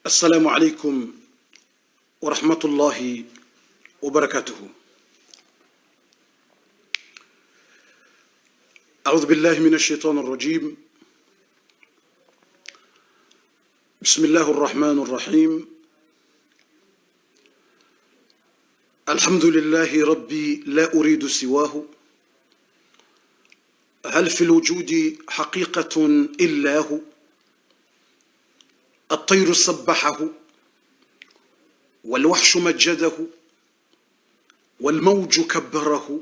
السلام عليكم ورحمة الله وبركاته. أعوذ بالله من الشيطان الرجيم. بسم الله الرحمن الرحيم. الحمد لله ربي لا أريد سواه. هل في الوجود حقيقة إلا هو؟ الطير سبحه والوحش مجده والموج كبره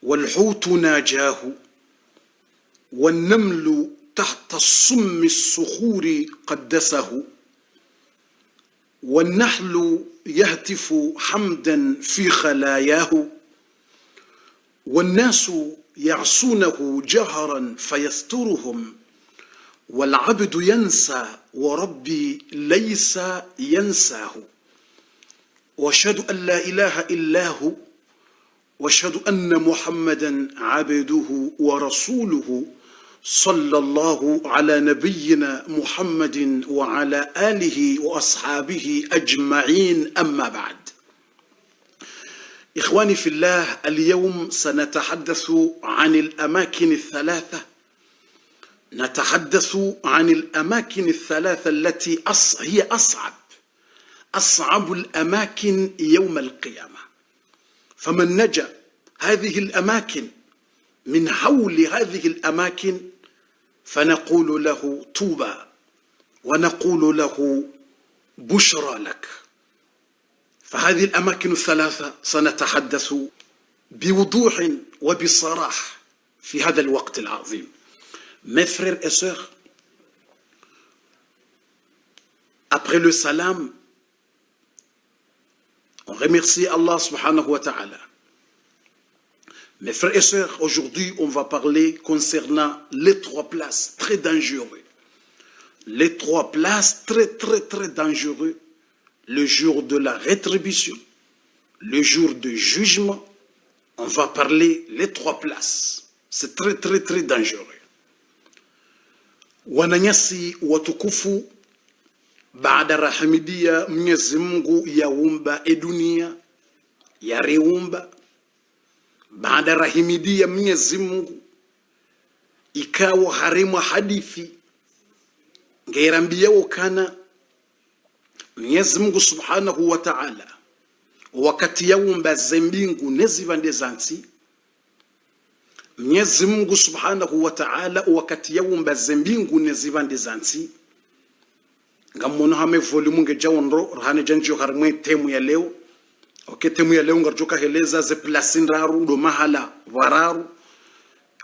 والحوت ناجاه والنمل تحت الصم الصخور قدسه والنحل يهتف حمدا في خلاياه والناس يعصونه جهرا فيسترهم والعبد ينسى وربي ليس ينساه. واشهد ان لا اله الا هو واشهد ان محمدا عبده ورسوله صلى الله على نبينا محمد وعلى آله وأصحابه أجمعين. أما بعد، إخواني في الله، اليوم سنتحدث عن الأماكن الثلاثة. نتحدث عن الأماكن الثلاثة التي هي أصعب الأماكن يوم القيامة. فمن نجا هذه الأماكن من حول هذه الأماكن فنقول له طوبى ونقول له بشرى لك. فهذه الأماكن الثلاثة سنتحدث بوضوح وبصراحة في هذا الوقت العظيم. Mes frères et sœurs, après le salam, on remercie Allah subhanahu wa ta'ala. Mes frères et sœurs, aujourd'hui, on va parler concernant les trois places très dangereuses. Les trois places très dangereuses. Le jour de la rétribution, le jour du jugement, on va parler les trois places. C'est très dangereux. Wananyasi watukufu, baada rahimidia Mwenyezi Mungu yaumba dunia yareumba. Baada rahimidia Mwenyezi Mungu ikawa harimu hadithi ngeirambia kana Mwenyezi Mungu subhanahu wa ta'ala wakati yaumba zembingu nezivande zansi. Mwenyezi Mungu subhanahu wa ta'ala wakati yaumba zembingu nezivande zansi ngamono hame volume ngejawonro rahane janjo harimwe temu ya leo. Temu ya leo ngarjoka heleza ze plasin raru do mahala wararu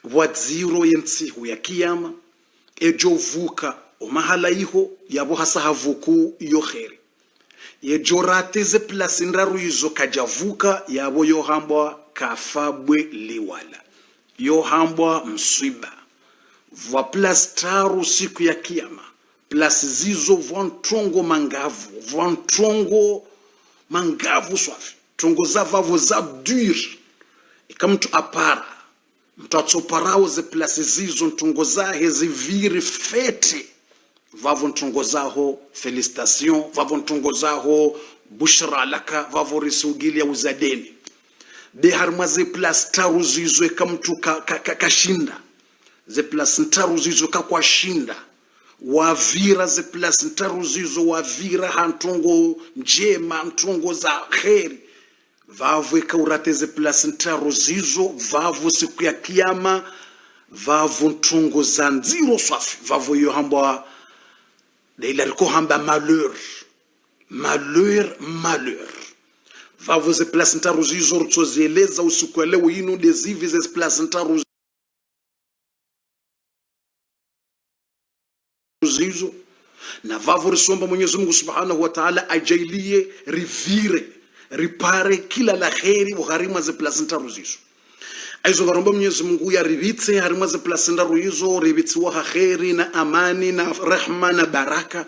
wadziro yentsihu ya kiyama ejo vuka o mahala iho yabo hasa havuku iyo kheri ejo rate ze plasin raru izo kajavuka yabo yo hambwa kafabwe liwala yo hambwa mswiba vwa plus taru siku ya kiyama plus zizo vantrongo mangavu vantrongo mangavu swafi tongo zavavu za dur ika mtu apara mtu atsoparao ze place zizo ntongo zahe ziviri fete vavo ntongo zaho felicitation vavo ntongo zaho bushra laka vavo risugilia uzadeni de harma ze place taru zizo ika mtu kashinda ze place taru zizo kwa shinda wavira ze place ntaru zizo wavira hantongo njema ntongo za kheri vavu ikaurate ze place ntaru zizo vavu siku ya kiyama vavu ntongo za nziro swafi vavu yo hambwa de ilariko hamba malheur vavu ze place ntaru zizo rutsozieleza usiku leo ino de zivi ze place ntaru zizo na vavu risomba Mwenyezi Mungu subhanahu wa ta'ala ajailie rivire ripare kila la kheri uharima ze placenta ruzizo aizo garomba Mwenyezi Mungu ya rivitse harima ze placenta ruzizo rivitsi wa kheri na amani na rahma na baraka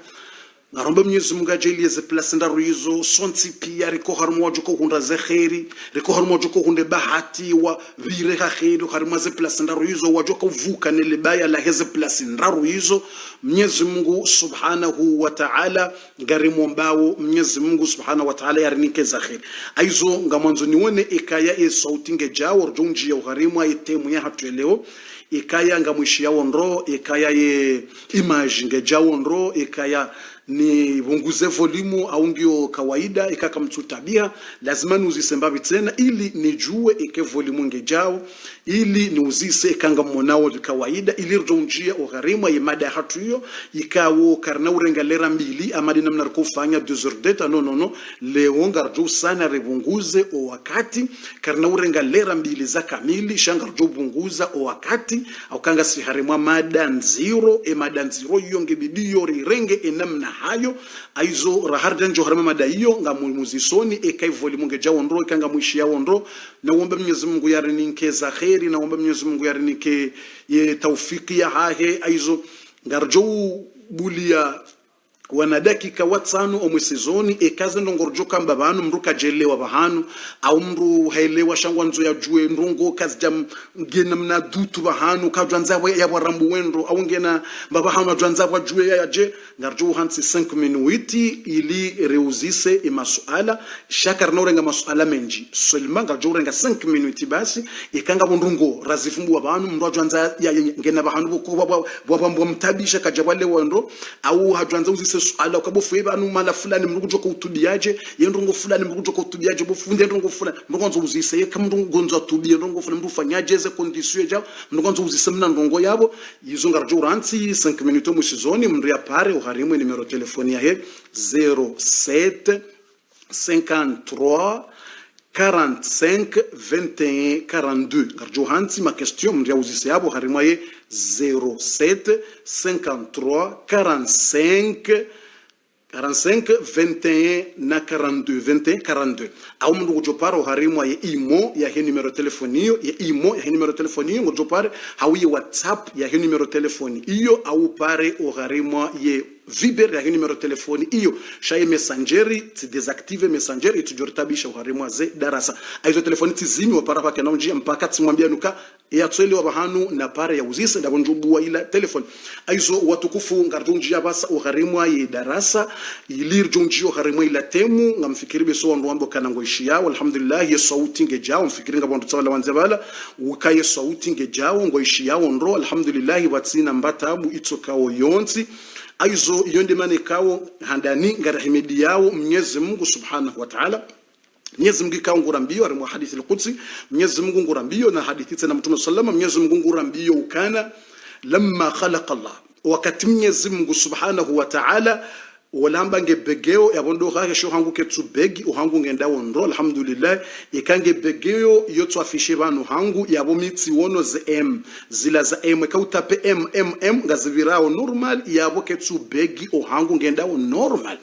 ngaromba Mwenyezi Mungu ajalie ze place ndaru hizo sonti pia riko harimo wajuko hunda ze khairi riko harimo wajuko hunde bahati wa vire khairi harimo ze place ndaru hizo wajuko vuka nile baya la heze place ndaru hizo Mwenyezi Mungu Subhanahu wa Ta'ala ngarimo mbao Mwenyezi Mungu Subhanahu wa Ta'ala yarinike za khairi aizo ngamanzo nione ikaya e sauti ngejao rjonji ya ugharimu itemu ya hatueleo ikaya ngamwishi ondro ikaya ye image ngejao ondro ikaya ni bunguze volume au ndio kawaida ikaka mtu tabia lazima nuzisembabi tena ili nijue ike volume ngejao ili niuzise ikanga monao kawaida ili rjonjia ugharimu ya mada hatu hiyo ikawo karna urengalera mbili amadi namna kufanya 2 heures d'etat no leo ngarjo sana rebunguze o wakati karna urengalera mbili za kamili shangarjo bunguza o wakati au kanga siharimwa mada nziro mada nziro hiyo ngebidio rirenge enamna hayo aizo raharda njo harama mada hiyo ngamuzisoni ekai volume ngejao ndro ikanga mwishi yao ndro naomba Mwenyezi Mungu yarinikeza khairi naomba Mwenyezi Mungu yarinike ye taufiki ya hahe aizo ngarjo bulia wana dakika watsano omwisizoni ekaze ndongorjo kamba banu mruka jelewa bahanu au mru helewa shangwanzo ya juwe ndongo kazijam ngena mna dutu bahanu kajwanza ya warambu wendo au ngena babahanu jwanza wa juwe ya je ngarjo hansi 5 minuti ili reuzise masuala shakar norenga masuala menji selma ngarjo renga 5 minuti basi ikanga ndongo razifumbu wa bahanu mru jwanza ya ngena bahanu ko bwabambo mtabisha kajabale wendo au hajwanza uzise suala kabofu eba anu mala fulani mrukujoka utubiaje yendongo fulani mrukujoka utubiaje bofunde ndongo fulani mrukonzo uzise kama ndongo atubie ndongo fulani mrufanyaje ze condition ja mrukonzo uzise mna ndongo yabo yizonga rjo ranti 5 minutes musizoni mndria pare uharimo numero telefoni ya 07 53 45 21 42 ngarjo hanti ma question mndria uzise yabo harimo ye 07 53 45 21 na 42 21 42 au mndu kujoparo harimo ya imo ya he numero telefonio ya imo ya he numero telefonio ngojopare hawi WhatsApp ya he numero telefoni iyo au pare o harimo ye Viber ya numero telefoni iyo shaye messengeri ti desactive messengeri itujoritabisha uharimo ze darasa aizo telefoni tizimi wapara kwa kana njia mpaka timwambia nuka ya tsweli wa bahanu na pare ya uzise ndabo njubua ila telefoni aizo watukufu ngarjonjia basa uharimo ye darasa ilir jonjio uharimo ila temu ngamfikiribe so ndwambo kana ngoishia alhamdulillah ye sauti ngejao mfikiringa bondo tsawala wanzabala ukaye sauti ngejao ngoishia ndro alhamdulillah watsina mbatabu itokao yonsi aizo yonde manekawo handani ngarahimidi yao Mwenyezi Mungu Subhanahu wa Ta'ala Mwenyezi Mungu ikawa ngurambio ari mu hadithi al-Qudsi Mwenyezi Mungu ngurambio na hadithi tena Mtume sallama Mwenyezi Mungu ngurambio ukana lamma khalaqa Allah wakati Mwenyezi Mungu Subhanahu wa Ta'ala walamba ngebegeo yabondo kake sho hangu ketsu begi uhangu ngenda wondro alhamdulillah ikange begeo yoto afishe banu hangu yabo mitsi wono ze m zila za m ka utape ngazivirao normal yabo ketsu begi uhangu ngenda normal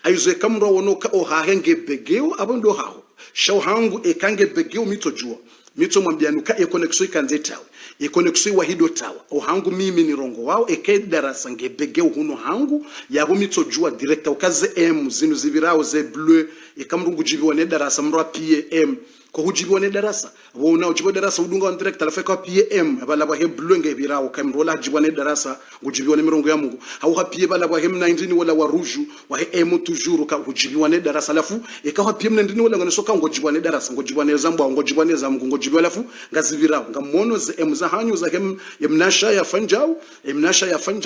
aizo kamro wono ka ohahenge begeo abondo hawo sho hangu ikange begeo mitojua mito mwambianuka connection ikanze tawe connection wahido tawa ohangu mimi ni rongo wao darasa ngebege huno hangu yabo mito jua direct ukaze m zinu zivirao ze bleu ikamrungu jibiwa ne darasa mro pm ko hujibiwa ne darasa wona ujibiwa darasa udunga on direct alafeka pm bala ba he bleu ngebirao kamrola jibiwa ne darasa ujibiwa ne mirongo ya Mungu au hapie bala ba hem 19 wala wa rouge wa he m toujours ka ujibiwa ne darasa lafu ikawa pm 19 wala ngonesoka ngojibiwa ne darasa ngojibiwa ne zambo ngojibiwa ne zamgo ngojibiwa lafu ngazivirao ngamono ze m za hanyu za hem yemnasha ya fanjao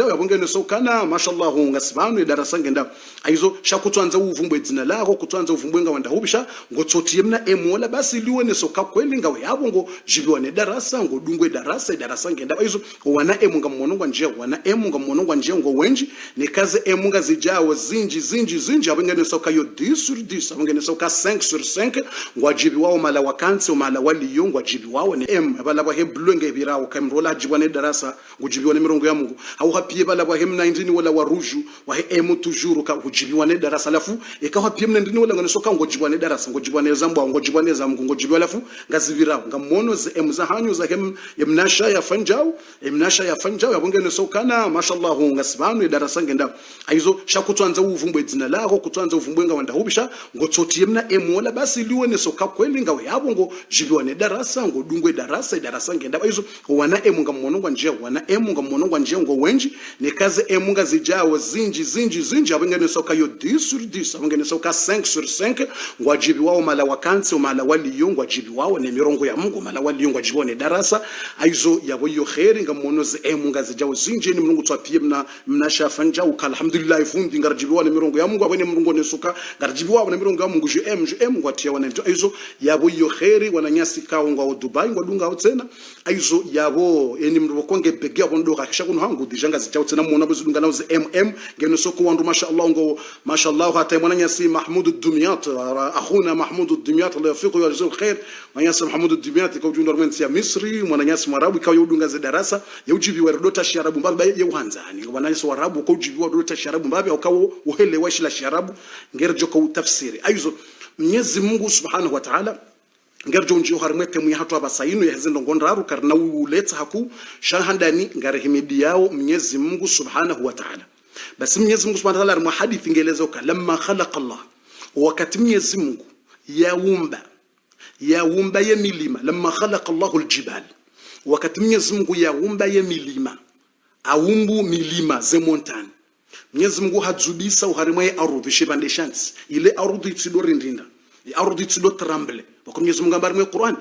yabongene sokana mashallah ngasibanu darasa ngenda aizo shakutwanza uvumbwe dzina lako kutwanza uvumbwe ngawanda hubisha ngotsoti yemna emola basi liwene soka kweli ngawe yabo ngo jibiwa ne darasa ngo dungwe darasa ngenda aizo wana emu ngamonongwa nje wana emu ngamonongwa nje ngo wenji nekaze emu ngazijawo zinji abongene soka yo 10 sur 10 abongene soka 5 sur 5 ngwajibi wao mala wakansi mala wali yongwa jibi wao ne emu abalaba he blonge birao kamrola jibiwa ne darasa ngujibiwa ne mirongo ya Mungu au hapie bala wa hem 19 wala wa rouge wa hem toujours ka ngujibiwa ne darasa lafu ikawa pie 19 wala ngonesoka ngujibiwa ne darasa ngujibiwa ne zambo ngujibiwa ne zamgo ngojibiwa alafu ngazivira ngamono ze emzahanyo za emnasha ya fanjao yabongene sokana mashallah ngasibanu darasa ngenda aizo shakutwanza uvumbwe dzina lako kutwanza uvumbwe ngawanda hubisha ngotsoti yemna emola basi lione soka kweli ngawe yabo ngo jibiwa ne darasa ngo dungwe darasa ngenda aizo wana emunga monongwa njia wana emunga monongwa njia ngo wenji ne kaze emunga zijawo zinji abongene soka yo 10 sur 10 abongene soka 5 sur 5 ngwajibi wao mala wakansi mala wali yongwa jibi wao ne mirongo ya Mungu mala wali yongwa jibi ne darasa aizo yabo yo khairi ngamono ze emunga zijawo zinji ni Mungu twapie mnasha fanja alhamdulillah fundi ngarjibi wao ne mirongo ya Mungu abone Mungu ne soka ngarjibi wao ne mirongo ya Mungu jm ngwatia wana aizo yabo yo khairi wananyasi kao ngwa Dubai ngwadunga tena aizo yabo eni mrubo konge bege abondo kakisha kuno hangu dijanga zijawo tena muona buzunga nazo ngeno soko wandu mashallah ngo mashallah hata mwananyasi Mahmoud ad-Dumyat akhuna Mahmoud ad-Dumyat Allah yafiqhu wa yajzil khair mwananyasi Mahmoud ad-Dumyat kwa ujunda rwenti ya Misri mwananyasi Mwarabu kwa yudunga za darasa ya ujibi wa dota sharabu mbabe ya uhanzani mwananyasi Warabu kwa ujibi wa dota sharabu mbabe ukawo uhele washila sharabu ngerjo kwa utafsiri aizo Mwenyezi Mungu Subhanahu wa Ta'ala ngerjo njio harimete mu hatu abasainu yazindo ngonraru karna uleta haku shahandani ngarehimidi yao Mwenyezi Mungu Subhanahu wa Ta'ala basi Mwenyezi Mungu Subhanahu wa Ta'ala hadithi ngelezo lamma khalaqa Allah wakati Mwenyezi Mungu yaumba ya milima lamma khalaqa Allahu aljibal wakati Mwenyezi Mungu yaumba ya milima aumbu milima ze montagne Mwenyezi Mungu hadzubisa uharima ya ardhi shibande chance ile ardhi tsidorindinda ardhi tsidotremble kwa Mwenyezi Mungu ambaye mu Qur'an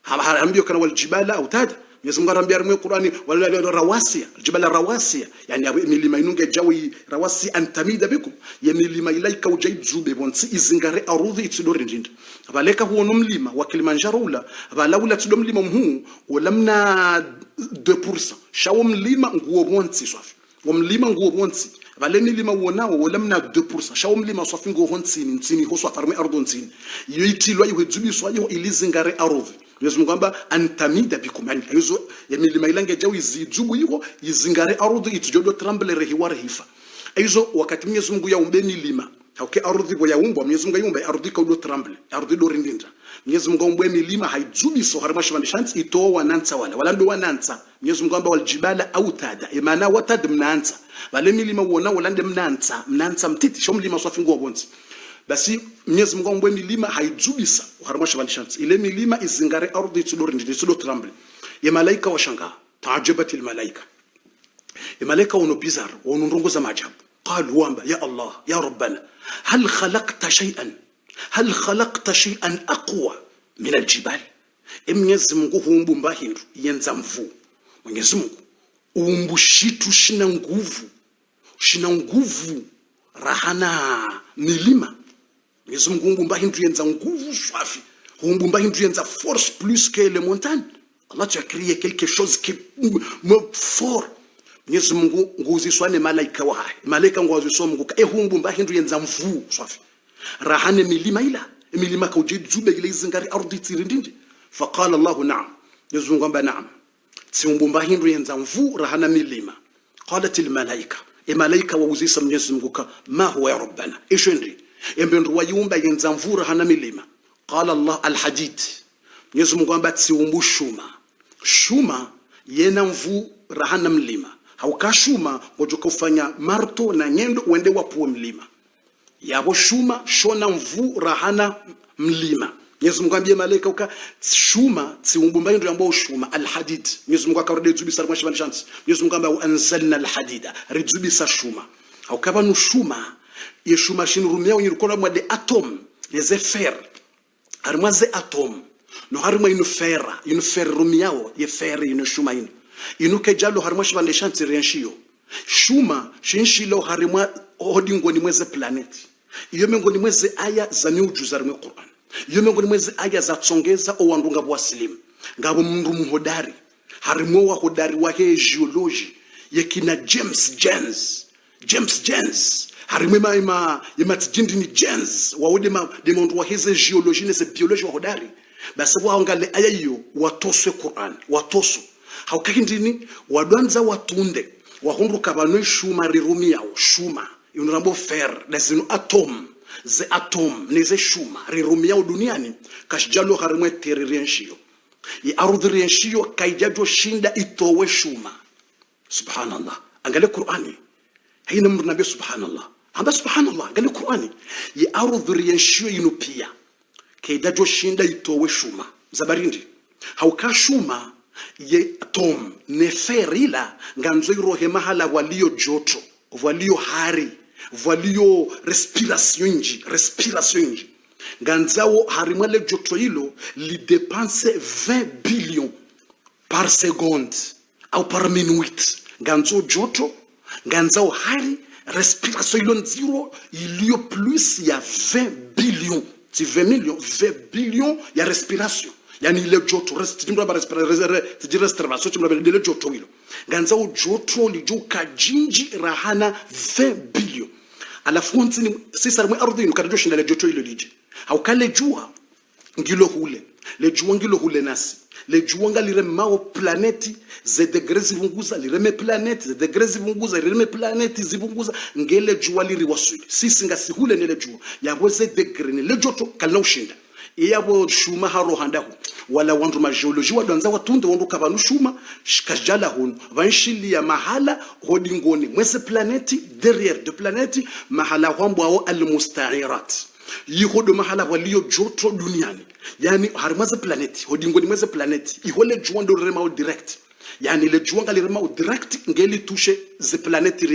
haambio kana wal jibala autada Mwenyezi Mungu arambia mu Qur'ani wala rawasiya jibala rawasiya yani milima inunge jawi rawasi antamida bikum ya milima ilaika ujaizube bonsi izingare ardhi tsidorindinda abaleka huo no mlima wa Kilimanjaro ula abalaula tsido mlima mhu walamna 2% shawo mlima nguo bonsi swafi wamlima nguo bonsi baleni lima wonao walamna 2% shawo mlima swafi nguo honsini nsini ho swafarme ardhi nsini yitilwa yuhedzubiswa yo ilizingare ardhi Mwenyezi Mungu amba antamida bikum yani hizo ya milima ilange jawi zijubu yiko yizingare ardhi itujodo tremble rehiware hifa hizo wakati Mwenyezi Mungu yaumbe milima okay ardhi bo yaumbwa Mwenyezi Mungu yaumba ardhi ko do tremble ardhi do rindinda Mwenyezi Mungu yaumbe milima haijubiso harmasha bandishansi ito wanansa wala ndo wanansa Mwenyezi Mungu amba waljibala autada imana watad mnansa wale milima wona wala ndo mnansa mtiti sho mlima swafi ngo bonzi basi Mwenyezi Mungu yaumbe milima haijubisa harmasha bandishansi ile milima izingare ardhi tudorindinda tudo tremble ya malaika washanga taajabat al malaika wono bizar wono ndongoza maajabu قالوا وامبا يا الله يا ربنا هل خلقت شيئا أقوى من الجبال Mwenyezi Mungu huumbu mbahindu yenza mvu Mwenyezi Mungu uumbu shitu shina nguvu rahana milima Mwenyezi Mungu huumbu mbahindu yenza nguvu swafi huumbu mbahindu yenza force plus que les montagnes Allah tu as créé quelque chose qui fort Mwenyezi Mungu nguziswa ne malaika wa malaika ngwaziswa Mungu ehumbu mbahindu yenza mvu swafi rahane milima ka ujidube ile izingari ardhi tirindindi faqala Allah na'am Mwenyezi Mungu amba na'am tsiumbu mbahindu yenza mvu rahana milima qalat al malaika wa uzisa Mwenyezi Mungu ka ma huwa ya rabbana ishendi embendu wayumba yenza mvu rahana milima qala Allah al hadid Mwenyezi Mungu amba tsiumbu shuma yena mvu rahana milima haukashuma ngojoka ufanya marto na nyendo uende wapuwe mlima yabo shuma shona mvu rahana mlima Mwenyezi Mungu ambie malaika uka shuma tsiumbumba ndo ambao shuma alhadid Mwenyezi Mungu akarudi zubisa mwashi banishansi Mwenyezi Mungu amba anzalna alhadida rizubisa shuma haukaba no shuma ye shuma shinurumia unyirukona mwa de atom les fer armaze atom no harma inu fer rumiao ye fer inu shuma inu kejalo harmashi bande shanti renshio shuma shinshilo harimwa hodingo ni mweze planet iyo mengo ni mweze aya za miuju za rime Qur'an iyo mengo ni mweze aya za tsongeza o wandunga bwaslim ngabo mundu muhodari harimwa wa hodari wa geology yekina James Jens harimwe ma tjindi ni Jens wa odema de mundu wa heze geology ne se biology wa hodari basi waangale aya hiyo watoswe Qur'an watoswe haukakindini wadwanza watunde wahunduka banwe shuma rirumia shuma inurambo fer lazino atom ze atom neze shuma rirumia duniani kashjalo harimwe teririenshio ye ardhi rienshio kaijajo shinda itowe shuma. Subhanallah, angalia Qur'ani haina mnabii subhanallah amba subhanallah, angalia Qur'ani ye ardhi rienshio inupia kaijajo shinda itowe shuma zabarindi hauka shuma ye atom neferila nganzo irohe mahala walio joto walio hari walio respiration nji nganzao harimwele joto hilo li dépense 20 billions par seconde au par minute. Nganzo joto nganzao hari respiration hilo nziro ilio plus ya 20 billions si 20 millions 20 billions ya respiration. Yani ile joto respiration ile joto hilo nganzao joto lijuka jinji rahana 20 billions. Alafu nsini sisa mwe ardhi nukarajo shinda le joto hilo lije haukale jua ngilo hule le jua ngilo hule nasi le jua ngalire mao planeti ze degrees zivunguza lireme planeti ze degrees zivunguza lireme planeti zivunguza ngele jua liri wasuli sisi ngasi hule nele jua yabo ze degree ne le joto kalina ushinda iyabo shuma haro handahu wala wandu ma geology wadwanza watunde wandu kabanu shuma shikajala hunu vanshili ya mahala hodingoni mwese planeti derrière de planeti mahala wambo ao al-musta'irat yihodo mahala walio joto duniani yani harimaze planeti hodingoni mwese planeti ihole juando remao direct yani le juanga remao direct ngeli touche ze planeti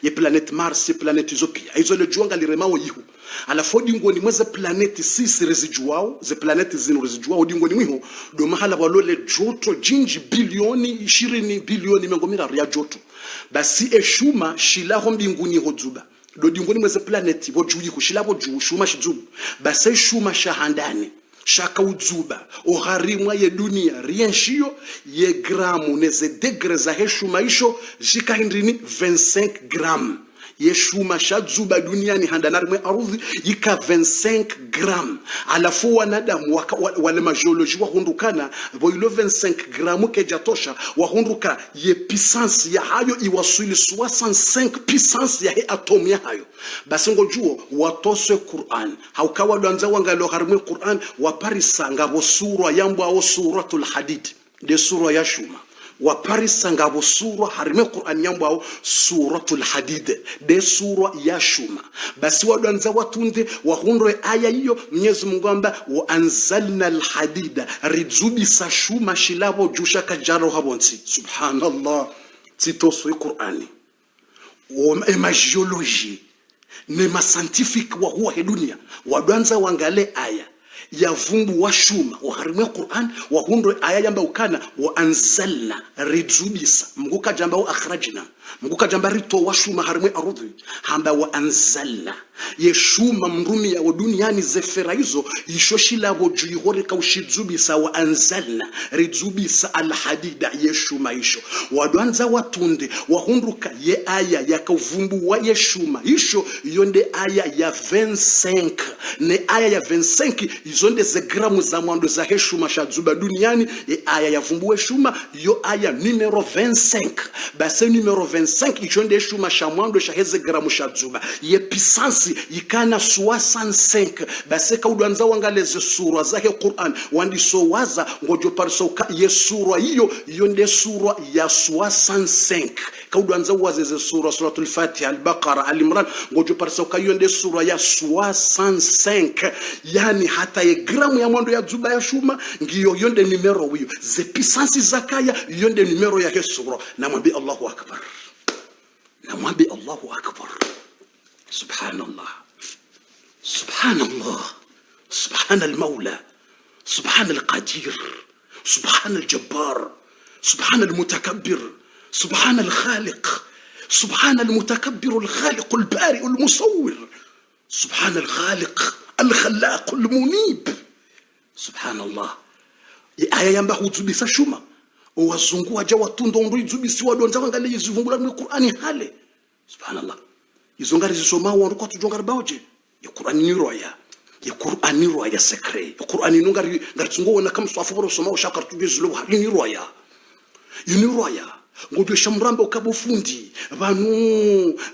ye planète Mars ye planète Zopia izo le juanga remao yihu ala fodi ngoni mweze planeti sisi residuao ze planeti zinu residuao odingoni mwiho do mahala walole joto jinji bilioni 20 bilioni mengomira ya joto basi eshuma shilaho mbinguni hodzuba do dingoni mweze planeti bojuyi kushilabo ju shuma shizubu basi shuma shahandani shaka udzuba oharimwa ye dunia rienshio ye gramu neze degre za heshuma isho jikahindrini 25 gram yeshuma shadzuba duniani handanarmwe arudhi yika 25 gram alafu wanadamu wale mageology wahundukana boilo 25 gram kejatosha wahunduka ye puissance ya hayo iwasuli 65 puissance ya he atom ya hayo basi ngojuo watose Qur'an haukawa danza wangalo harmwe Qur'an waparisa ngabo sura yambo ao suratul hadid de sura ya shuma waparisa ngabo sura harime Qur'an yambo ao suratul hadid de sura ya shuma basi wadanza watunde wahundwe aya hiyo Mwenyezi Mungu amba wa anzalna alhadida rizubi sa shuma shilabo jusha kajaro habonsi. Subhanallah, titoso Qur'ani wa geology ne ma scientifique wa huwa dunia wadanza wangale aya ya vumbu wa shuma wa harime Qur'an wa hundwe aya yamba ukana wa anzalna rizubisa mguka jamba wa akhrajna mguka jamba rito wa shuma harime arudhi hamba wa anzalna ye shuma mrumi ya duniani zefera hizo ishoshila boju ihoreka ushizubisa wa anzalna rizubisa alhadida ye shuma isho wadwanza watunde wa hunduka ye aya ya kavumbu wa ye shuma isho yonde aya ya 25 ne aya ya 25 izonde ze gramu za mwando za heshuma shazuba duniani ye aya ya vumbu we shuma yo aya numero 25 base numero 25 ijonde shuma shamwando shaheze gramu shazuba ye puissance yikana 65 base kaudwanza wangaleze sura za he Qur'an wandi so waza ngojo parso ye sura hiyo yonde sura ya 65 kaudwanza wazeze suratul Fatiha al-Baqara al-Imran ngojo parso kayonde sura ya 65 yani hata ye gramu ya mwando ya zuba ya shuma ngiyo yonde numero hiyo ze puissance zakaya yonde numero ya sura namwambi Allahu akbar namwambi Allahu akbar. Subhanallah, subhanallah, subhan al-Mawla, subhan al-Qadir, subhan al-Jabbar, subhan al-Mutakabbir, subhan al-Khaliq, subhan al-Mutakabbir al-Khaliq al-Bari al-Musawwir, subhan al-Khaliq al-Khallaq al-Munib. Subhanallah, aya yamba huzubisa shuma wazungu waja watundo ndo izubisi wadonza wangalie yivumbula mu Qur'ani hale. Subhanallah, izongari zisoma wandu kwa tujonga baoje ya Qur'ani ni roya ya Qur'ani roya secret ya Qur'ani nungari ngatsungo wana kama swafu boro soma ushaka tubizulo hali ni roya yuni roya ngojo shamramba ukabofundi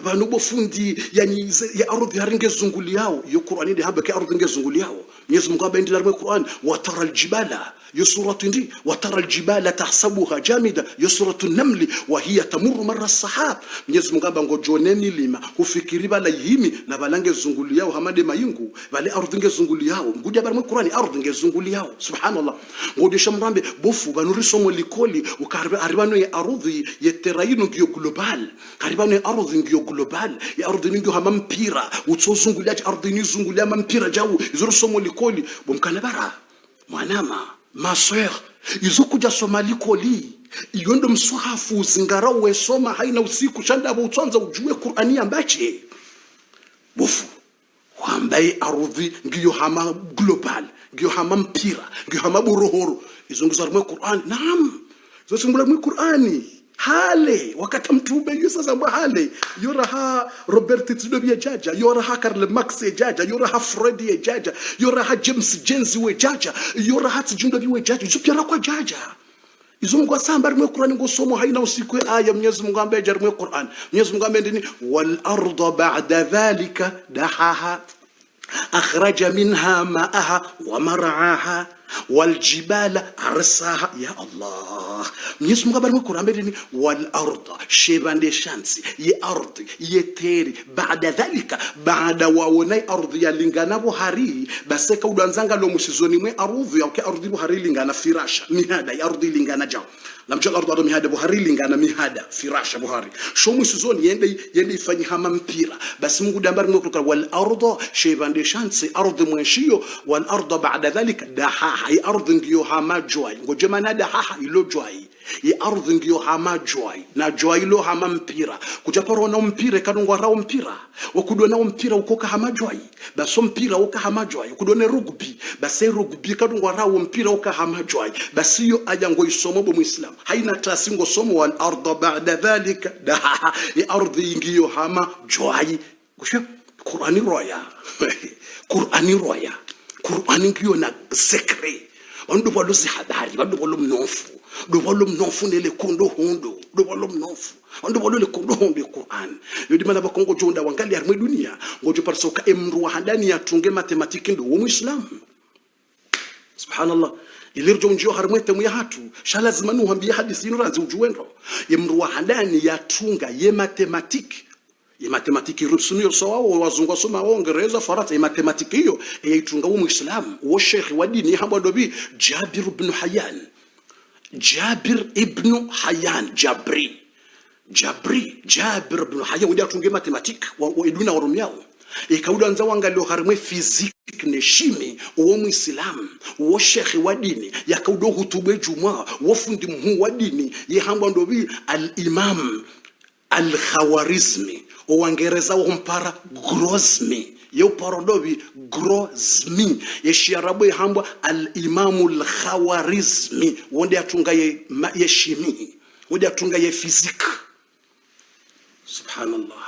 vanu bofundi yani ya ardhi haringe zunguli yao yo Qur'ani de habaka ardhi nge zunguli yao Mwenyezi Mungu abaindi ndani ya Qur'an watara aljibala yo suratu ndi watara aljibala tahsabuha jamida yo suratu namli wa hiya tamurru marra as-sahab Mwenyezi Mungu aba ngojoneni lima kufikiri bala yimi na balange zunguli yao hamade mayingu bale ardhi nge zunguli yao nguja bari mu Qur'ani ardhi nge zunguli yao subhanallah ngojo shamrambe bofu banuri somo likoli ukarba aribano ya ardhi yeterayino ngiyo global karibano ya ardhi ngiyo global ya ardhi ngiyo hama mpira utsozungulia ardhi ni zungulia mpira jawu izuru somo likoli bomkana bara mwanama ma soeur izokuja Somali koli iyondo mswahafu zingara wesoma haina usiku shanda butsanza ujue Qur'ani ambache bofu wambaye ardhi ngiyo hama global ngiyo hama mpira ngiyo hama burohoro izunguza mu Qur'an naam zosimbula mu Qur'ani hale wakati mtube yusa zamba hale yoraha Robert Tidobia jaja yoraha Karl Marx jaja yoraha Freud jaja yoraha James Jones we jaja yoraha Tijundobi we jaja zupyara kwa jaja izungu asamba mu Qur'ani ngo somo haina usiku aya Mwenyezi Mungu ambaye jar mu Qur'an Mwenyezi Mungu ambaye ndini wal arda ba'da dhalika dahaha akhraja minha ma'aha wa mar'aha والجبال عرساها يا الله Mwenyezi Mungu abari mu Qur'an mbele wal arda shebande shansi ya ardhi yeteri baada dhalika baada waona ardhi yalingana buhari baseka udanzanga lo musizoni mwe ardhi ya ardhi buhari lingana firasha mihada ya ardhi lingana jao lamjal ardhi mihada buhari lingana mihada firasha buhari sho musizoni yende ifanyi hama mpira basi Mungu dambari mu Qur'an wal arda shebande shansi ardhi mwenshiyo wal arda baada dhalika daha ya ardhi ngiyo hama joy ngoje manada haha ilo joy ya ardhi ngiyo hama joy na joy ilo hama mpira kujaparo na mpira kadungwa rao mpira wakudwa na mpira ukoka hama joy baso mpira ukoka hama joy ukudwa ne rugby basi rugby kadungwa rao mpira ukoka hama joy basi yo aja ngo isomo bo muislam haina tasingo somo wal arda ba'da dhalika daha ya ardhi ngiyo hama joy kusha Qur'ani roya Qur'ani roya Qur'ani ngiyo na secret wando balo si hadari wando balo mnofu nele kondo hondo do balo mnofu wando balo le kondo hondo Qur'an yodi mala bakongo jonda wangali armwe dunia ngojo parsoka emru hadani yatunge matematiki ndo muislam subhanallah ilirjo njio harmwe temu ya hatu shalazima nuhambia hadithi nuranzi ujuwendo emru hadani yatunga ye matematiki ya matematiki rusuni sawa wazungu soma Uingereza Faransa ya matematiki hiyo yaitunga muislamu wa sheikh wa dini hamba dobi Jabir ibn Hayyan Jabir ibn wadi atunge matematiki wa iduna warumiao ikauda nza wangalio harmwe physique ne chimie wa muislamu wa sheikh wa dini yakaudo hutube juma wafundi mhu wa dini yehamba dobi al-imam al-Khawarizmi Uingereza umpara Grozmi yo parodobi Grozmi yeshiarabu yahamba al-Imam al-Khawarizmi wonde atunga ye shimi wonde atunga ye physique subhanallah